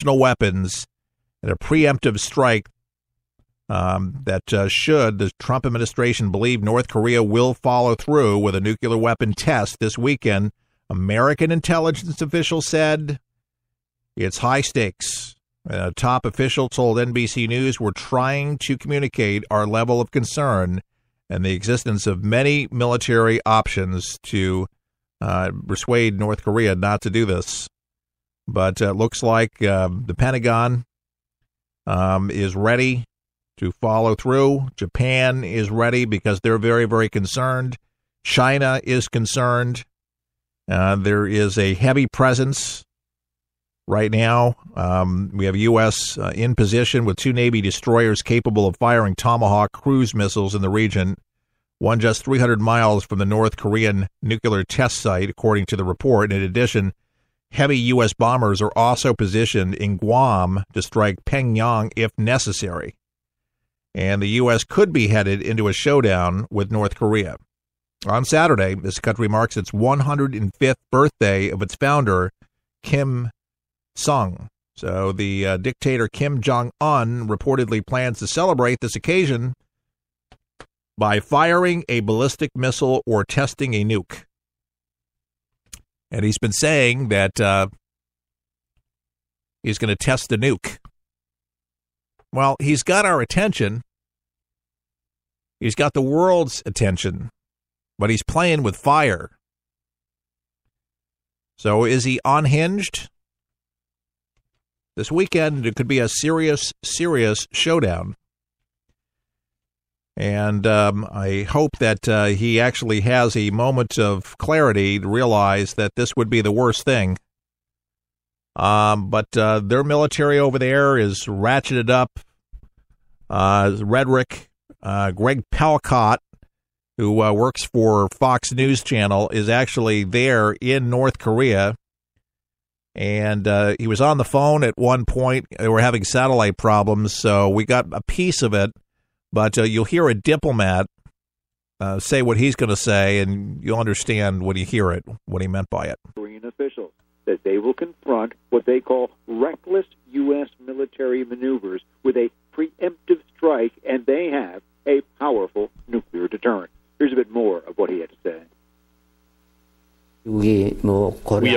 conventional weapons and a preemptive strike that should the Trump administration believe North Korea will follow through with a nuclear weapon test this weekend. American intelligence officials said it's high stakes. A top official told NBC News, "We're trying to communicate our level of concern and the existence of many military options to persuade North Korea not to do this." But it looks like the Pentagon is ready to follow through. Japan is ready because they're very, very concerned. China is concerned. There is a heavy presence right now. We have U.S. In position with 2 Navy destroyers capable of firing Tomahawk cruise missiles in the region, one just 300 miles from the North Korean nuclear test site, according to the report. In addition, heavy U.S. bombers are also positioned in Guam to strike Pyongyang if necessary. And the U.S. could be headed into a showdown with North Korea. On Saturday, this country marks its 105th birthday of its founder, Kim Sung. So the dictator Kim Jong-un reportedly plans to celebrate this occasion by firing a ballistic missile or testing a nuke. And he's been saying that he's going to test the nuke. Well, he's got our attention. He's got the world's attention, but he's playing with fire. So is he unhinged? This weekend, it could be a serious, serious showdown. And I hope that he actually has a moment of clarity to realize that this would be the worst thing. But their military over there is ratcheted up. Rhetoric. Greg Palcott, who works for Fox News Channel, is actually there in North Korea. And he was on the phone at one point. They were having satellite problems, so we got a piece of it. But you'll hear a diplomat say what he's going to say, and you'll understand when you hear it, what he meant by it. Korean officials that they will confront what they call reckless U.S. military maneuvers with a preemptive strike, and they have a powerful nuclear deterrent. Here's a bit more of what he had to say. We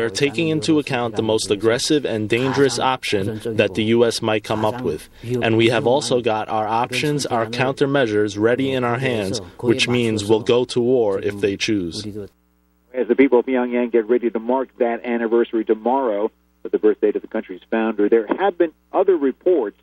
are taking into account the most aggressive and dangerous option that the U.S. might come up with. And we have also got our options, our countermeasures ready in our hands, which means we'll go to war if they choose. As the people of Pyongyang get ready to mark that anniversary tomorrow of the birthday of the country's founder, there have been other reports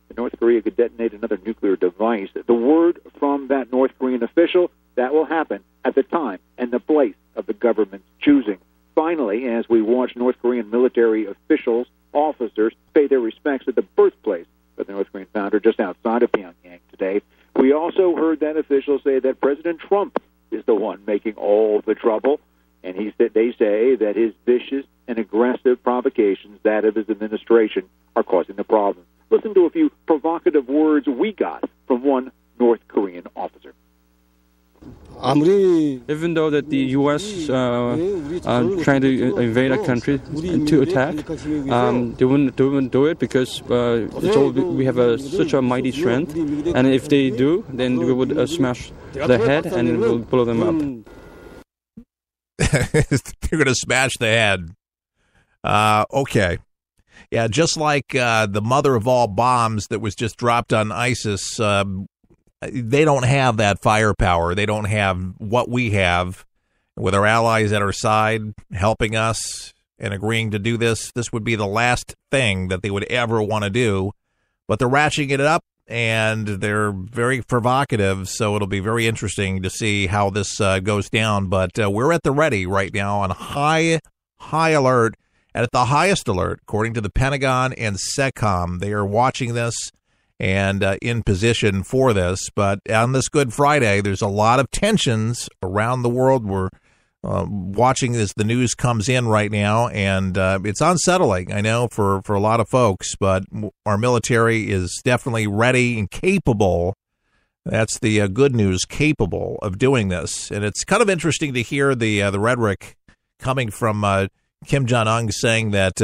that North Korea could detonate another nuclear device. The word from that North Korean official, that will happen at the time and the place of the government's choosing. Finally, as we watch North Korean military officials, officers, pay their respects at the birthplace of the North Korean founder just outside of Pyongyang today, we also heard that official say that President Trump is the one making all the trouble, and they say that his vicious and aggressive provocations, that of his administration, are causing the problem. Listen to a few provocative words we got from one North Korean officer. Even though that the U.S. Trying to invade a country to attack, they wouldn't do it because we have such a mighty strength, and if they do, then we would smash their head and it will blow them up. They're going to smash the head. Okay. Yeah, just like the mother of all bombs that was just dropped on ISIS, they don't have that firepower. They don't have what we have. With our allies at our side helping us and agreeing to do this, this would be the last thing that they would ever want to do. But they're ratcheting it up, and they're very provocative, so it'll be very interesting to see how this goes down. But we're at the ready right now on high alert. And at the highest alert, according to the Pentagon and SECOM, they are watching this and in position for this. But on this Good Friday, there's a lot of tensions around the world. We're watching as the news comes in right now, and it's unsettling, I know, for a lot of folks. But our military is definitely ready and capable. That's the good news, capable of doing this. And it's kind of interesting to hear the rhetoric coming from Kim Jong-un saying that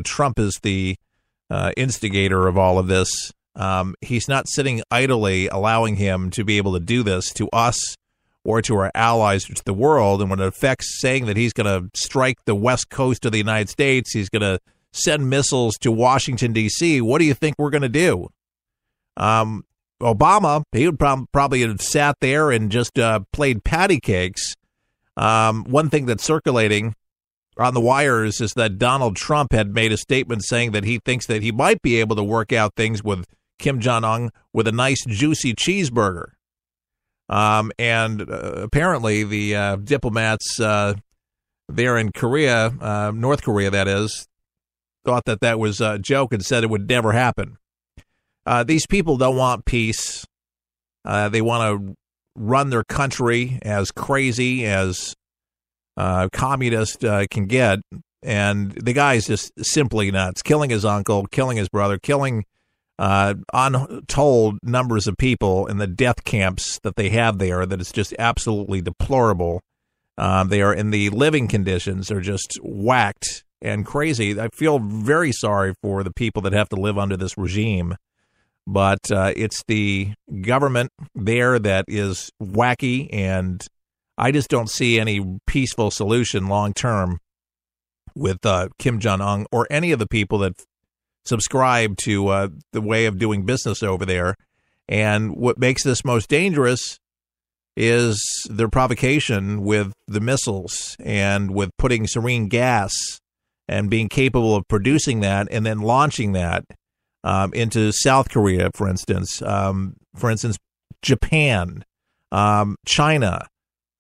Trump is the instigator of all of this. He's not sitting idly allowing him to be able to do this to us or to our allies or to the world. And when it affects saying that he's going to strike the west coast of the United States, he's going to send missiles to Washington, D.C., what do you think we're going to do? Obama, he would probably have sat there and just played patty cakes. One thing that's circulating on the wires is that Donald Trump had made a statement saying that he thinks that he might be able to work out things with Kim Jong-un with a nice, juicy cheeseburger. And apparently the diplomats there in Korea, North Korea, that is, thought that was a joke and said it would never happen. These people don't want peace. They want to run their country as crazy as communist can get. And the guy's just simply nuts, killing his uncle, killing his brother, killing untold numbers of people in the death camps that they have there. That is just absolutely deplorable. They are in the living conditions are just whacked and crazy. I feel very sorry for the people that have to live under this regime. But it's the government there that is wacky, and I just don't see any peaceful solution long term with Kim Jong-un or any of the people that subscribe to the way of doing business over there. And what makes this most dangerous is their provocation with the missiles and with putting sarin gas and being capable of producing that and then launching that into South Korea, for instance, Japan, China.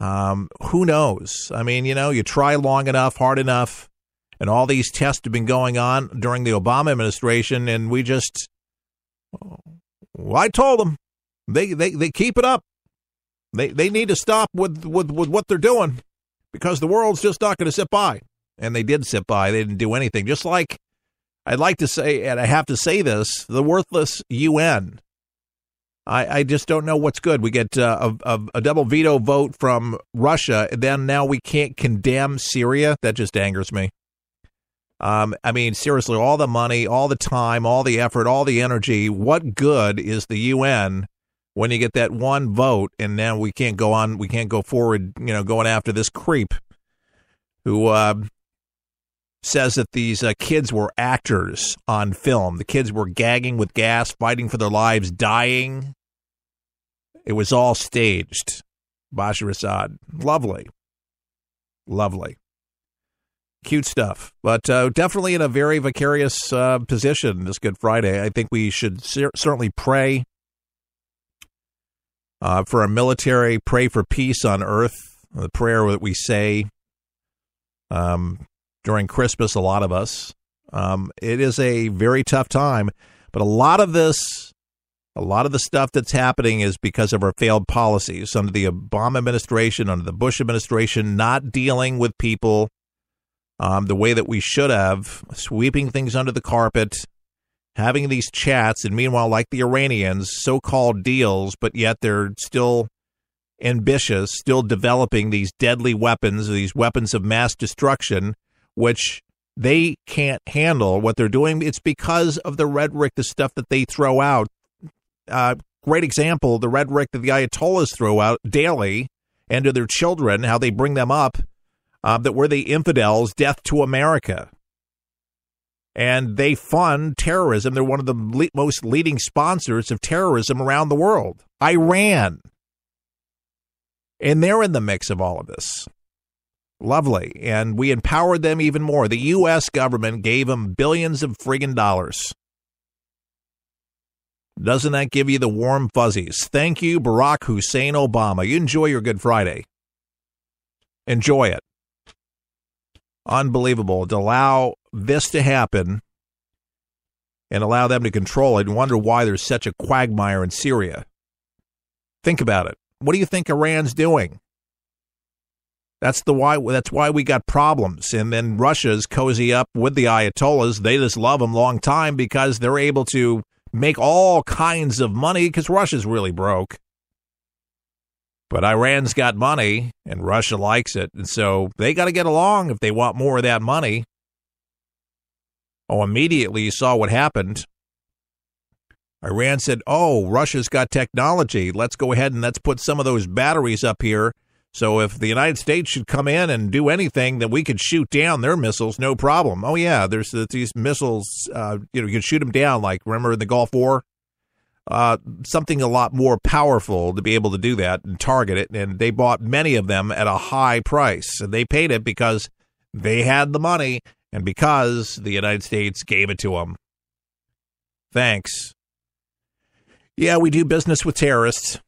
Who knows? I mean, you try long enough, hard enough, and all these tests have been going on during the Obama administration, and we just, I told them, they keep it up. They need to stop with what they're doing because the world's just not going to sit by. And they did sit by. They didn't do anything. Just like I'd like to say, and I have to say this, the worthless UN. I just don't know what's good. We get a double veto vote from Russia, and then now we can't condemn Syria. That just angers me. I mean, seriously, all the money, all the time, all the effort, all the energy, what good is the UN when you get that one vote, and now we can't go on, we can't go forward, going after this creep who says that these kids were actors on film. The kids were gagging with gas, fighting for their lives, dying. It was all staged. Bashar Assad. Lovely. Cute stuff. But definitely in a very vicarious position this Good Friday. I think we should certainly pray for our military, pray for peace on earth. The prayer that we say during Christmas, a lot of us. It is a very tough time, but a lot of the stuff that's happening is because of our failed policies under the Obama administration, under the Bush administration, not dealing with people the way that we should have, sweeping things under the carpet, having these chats, and meanwhile, like the Iranians, so-called deals, but yet they're still ambitious, still developing these deadly weapons, these weapons of mass destruction, which they can't handle what they're doing. It's because of the rhetoric, the stuff that they throw out. Great example, the rhetoric that the Ayatollahs throw out daily and to their children, how they bring them up, that we're the infidels, death to America. And they fund terrorism. They're one of the most leading sponsors of terrorism around the world. Iran. And they're in the mix of all of this. Lovely. And we empowered them even more. The U.S. government gave them billions of friggin' dollars. Doesn't that give you the warm fuzzies? Thank you, Barack Hussein Obama. You enjoy your Good Friday. Enjoy it. Unbelievable. To allow this to happen and allow them to control it and wonder why there's such a quagmire in Syria. Think about it. What do you think Iran's doing? That's why we got problems. And then Russia's cozy up with the Ayatollahs. They just love them long time because they're able to make all kinds of money because Russia's really broke. But Iran's got money, and Russia likes it. And so they got to get along if they want more of that money. Oh, immediately you saw what happened. Iran said, oh, Russia's got technology. Let's go ahead and let's put some of those batteries up here. So if the United States should come in and do anything, then we could shoot down their missiles, no problem. Oh, yeah, there's these missiles, you can shoot them down, like, remember in the Gulf War? Something a lot more powerful to be able to do that and target it. And they bought many of them at a high price. And they paid it because they had the money and because the United States gave it to them. Thanks. Yeah, we do business with terrorists.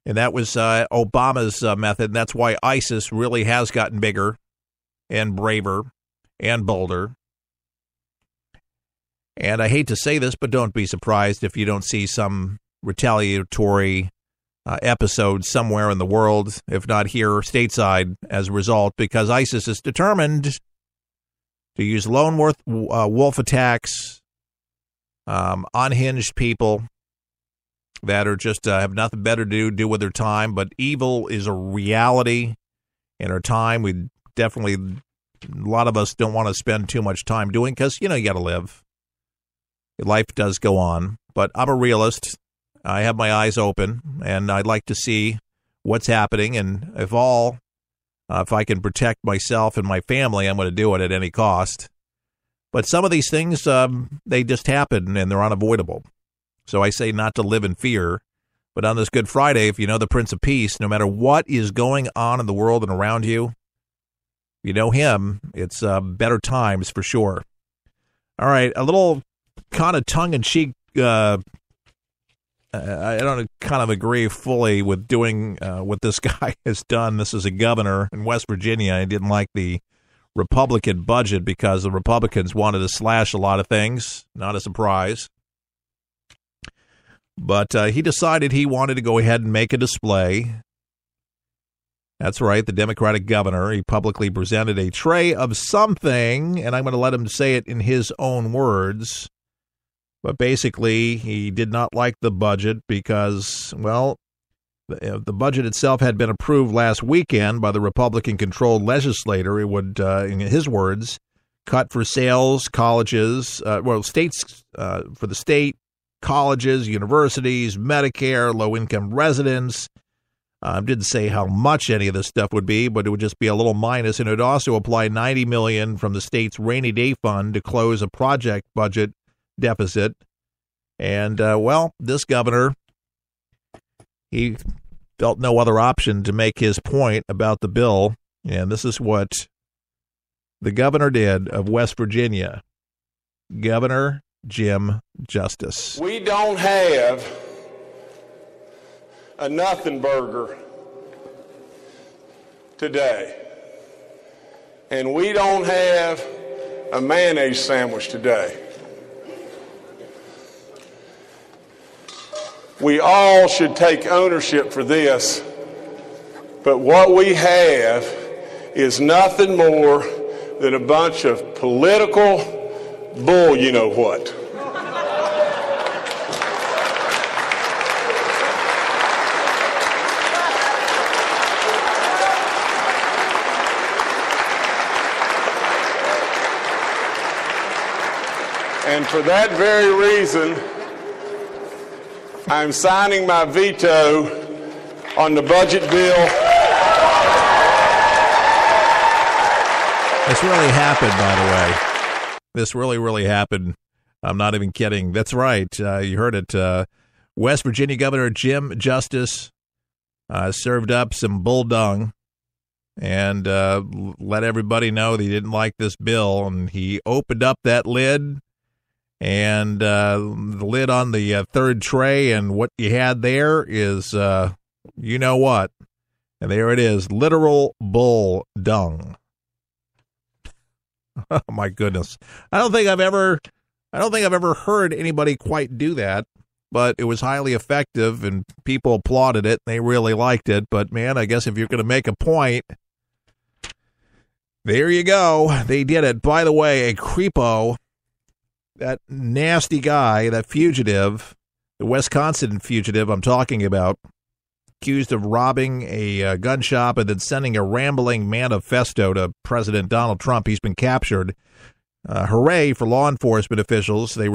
And that was Obama's method. And that's why ISIS really has gotten bigger and braver and bolder. And I hate to say this, but don't be surprised if you don't see some retaliatory episode somewhere in the world, if not here stateside, as a result, because ISIS is determined to use lone wolf attacks, unhinged people that are just have nothing better to do with their time. But evil is a reality in our time. We definitely, a lot of us don't want to spend too much time doing because, you got to live. Life does go on. But I'm a realist. I have my eyes open, and I'd like to see what's happening. And if I can protect myself and my family, I'm going to do it at any cost. But some of these things, they just happen, and they're unavoidable. So I say not to live in fear. But on this Good Friday, if you know the Prince of Peace, no matter what is going on in the world and around you, if you know him, it's better times for sure. All right, a little kind of tongue-in-cheek, I don't kind of agree fully with doing what this guy has done. This is a governor in West Virginia. He didn't like the Republican budget because the Republicans wanted to slash a lot of things. Not a surprise. But he decided he wanted to go ahead and make a display. That's right, the Democratic governor. He publicly presented a tray of something, and I'm going to let him say it in his own words. But basically, he did not like the budget because, well, the budget itself had been approved last weekend by the Republican-controlled legislature. It would, in his words, cut for sales, colleges, states, for the state, colleges, universities, Medicare, low-income residents. Didn't say how much any of this stuff would be, but it would just be a little minus. And it would also apply $90 million from the state's rainy day fund to close a project budget deficit. And, this governor, he felt no other option to make his point about the bill. And this is what the governor did of West Virginia. Governor Jim Justice. We don't have a nothing burger today. And we don't have a mayonnaise sandwich today. We all should take ownership for this, but what we have is nothing more than a bunch of political bull you-know-what. And for that very reason, I'm signing my veto on the budget bill. This really happened, by the way. This really happened. I'm not even kidding. That's right. You heard it. West Virginia Governor Jim Justice served up some bull dung and let everybody know that he didn't like this bill. And he opened up that lid. And the lid on the third tray, and what you had there is, you know what? And there it is, literal bull dung. Oh my goodness! I don't think I've ever heard anybody quite do that. But it was highly effective, and people applauded it. And they really liked it. But man, I guess if you're going to make a point, there you go. They did it. By the way, a creepo. That nasty guy, that fugitive, the Wisconsin fugitive I'm talking about, accused of robbing a gun shop and then sending a rambling manifesto to President Donald Trump. He's been captured. Hooray for law enforcement officials. They